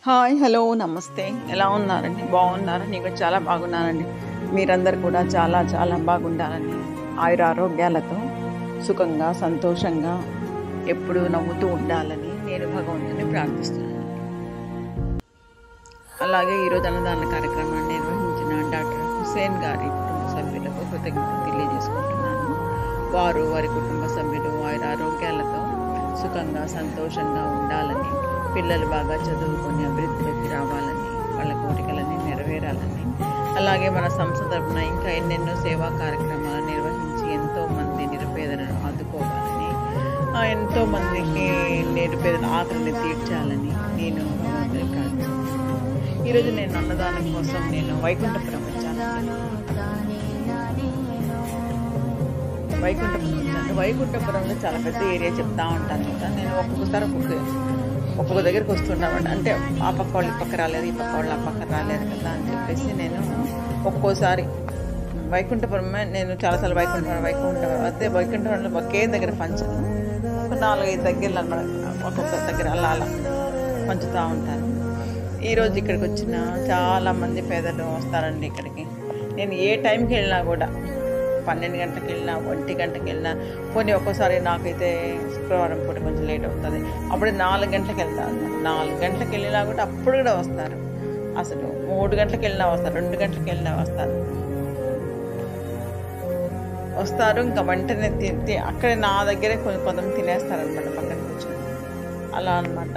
Hi hello నమస్తే. ఎలా ఉన్నారండి? బాగున్నారా? నేను కూడా చాలా బాగున్నానండి. మీరందరూ కూడా చాలా చాలా బాగుండాలని ఆయురారోగ్యాలతో సుఖంగా సంతోషంగా ఎప్పుడూ నవ్వుతూ ఉండాలని నేను భగవంతుని ప్రార్థిస్తున్నాను. అలాగే ఈరోజు అన్నదాన కార్యక్రమాన్ని నిర్వహించిన డాక్టర్ హుసేన్ గారి కుటుంబ సభ్యులకు కృతజ్ఞతలు తెలియజేసుకుంటున్నాను. వారు వారి కుటుంబ సభ్యులు ఆయురారోగ్యాలతో సుఖంగా సంతోషంగా ఉండాలని, పిల్లలు బాగా చదువుకొని అభివృద్ధిలోకి రావాలని, వాళ్ళ కోరికలన్నీ నెరవేరాలని, అలాగే మన సంస్థ తరపున ఇంకా ఎన్నెన్నో సేవా కార్యక్రమాలు నిర్వహించి ఎంతోమంది నిరుపేదలను ఆదుకోవాలని, ఎంతోమందికి నిరుపేదల ఆకలిని తీర్చాలని నేను ప్రార్థిస్తున్నాను. ఈరోజు నేను అన్నదానం కోసం నేను వైకుంఠపురం వచ్చాను. వైకుంఠపురంలో చాలా పెద్ద ఏరియా చెప్తా ఉంటాను కదా. నేను ఒక్కొక్కసారి ఒక్కొక్క దగ్గరికి వస్తున్నామండి. అంటే ఆ పక్క వాళ్ళు ఈ పక్క రాలేదు, ఈ పక్క వాళ్ళు ఆ పక్క రాలేదు కదా అని చెప్పేసి నేను ఒక్కోసారి వైకుంఠపురమే నేను చాలాసార్లు వైకుంఠపురంలో ఒకే దగ్గర పంచను. ఒక 4-5 దగ్గరలు అన్నమాట, ఒక్కొక్క దగ్గర అలా పంచుతూ ఉంటాను. ఈరోజు ఇక్కడికి వచ్చిన చాలామంది పేదలు వస్తారండి ఇక్కడికి. నేను ఏ టైంకి వెళ్ళినా కూడా 12 గంటలకు వెళ్ళినా 1 గంటకి వెళ్ళినా, పోనీ ఒక్కోసారి నాకైతే శుక్రవారం పూట కొంచెం లేట్ అవుతుంది, అప్పుడు 4 గంటలకు వెళ్తాను అనమాట. 4 గంటలకు వెళ్ళినా కూడా అప్పుడు కూడా వస్తారు. అసలు 3 గంటలకు వెళ్ళినా వస్తారు, 2 గంటలకు వెళ్ళినా వస్తారు. ఇంకా వెంటనే అక్కడే నా దగ్గరే కొంతమంది తినేస్తారనమాట, పక్కన కూర్చొని అలా అనమాట.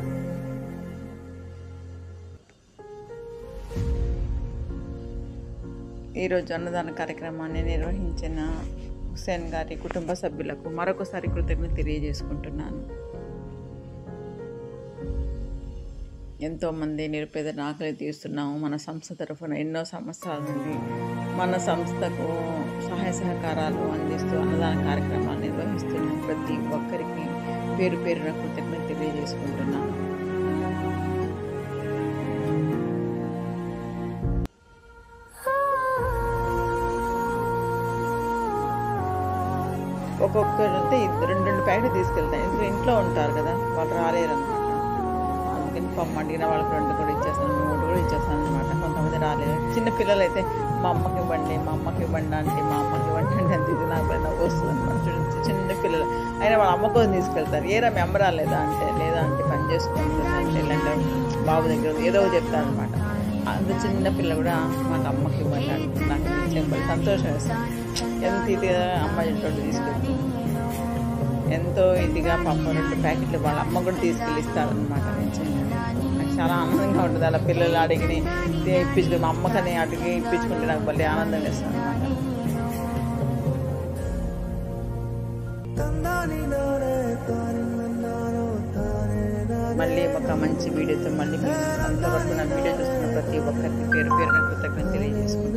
ఈరోజు అన్నదాన కార్యక్రమాన్ని నిర్వహించిన హుసేన్ గారి కుటుంబ సభ్యులకు మరొకసారి కృతజ్ఞత తెలియజేసుకుంటున్నాను. ఎంతోమంది నిరుపేదల ఆకలి తీస్తున్నాము. మన సంస్థ తరఫున ఎన్నో సంవత్సరాల నుండి మన సంస్థకు సహాయ సహకారాలు అందిస్తూ అన్నదాన కార్యక్రమాలు నిర్వహిస్తున్న ప్రతి ఒక్కరికి పేరు పేరున కృతజ్ఞత తెలియజేసుకుంటున్నాను. ఒక్కొక్కరు అంటే 2 ప్యాకెట్లు తీసుకెళ్తాను. ఇంట్లో ఉంటారు కదా, వాళ్ళు రాలేరు అనమాట. అందుకని పమ్మ అడిగిన వాళ్ళకి 2 కూడా ఇచ్చేస్తాను, 3 కూడా ఇచ్చేస్తాను అనమాట. కొంతమంది రాలేరు. చిన్న పిల్లలు అయితే మా అమ్మకి ఇవ్వండి అంటే, మా అమ్మకి ఇవ్వండి అంటే ఇది నాకు నవ్వు వస్తుంది అనమాట. చిన్న పిల్లలు అయినా వాళ్ళ అమ్మ కోసం తీసుకెళ్తారు. ఏరా మీ అమ్మ రాలేదా అంటే, లేదా అంటే పని చేసుకుంటుందంటే, లేదంటే బాబు దగ్గర ఏదో చెప్తారు అనమాట. అంత చిన్న పిల్ల కూడా మాకు అమ్మకి ఇవ్వాలి అంటే నాకు చెప్పాలి, సంతోషం వేస్తాను. ఎంత ఇదిగా అమ్మ ఇంట్లో తీసుకెళ్తుంది, ఎంతో ఇదిగా పాప 2 ప్యాకెట్లు వాళ్ళ అమ్మ కూడా తీసుకెళ్ళి ఇస్తారనమాట. నాకు చాలా ఆనందంగా ఉంటుంది. అలా పిల్లలు అడిగి ఇప్పించుకుని, మా అమ్మకని అడిగి ఇప్పించుకుంటే నాకు భలే ఆనందం వేస్తుంది అనమాట. మళ్ళీ ఒక మంచి వీడియోతో మళ్ళీ అంతవరకు నా వీడియో చూస్తున్న ప్రతి ఒక్కరికి పేరు పేరున కృతజ్ఞతలు తెలియజేసుకుంటాను.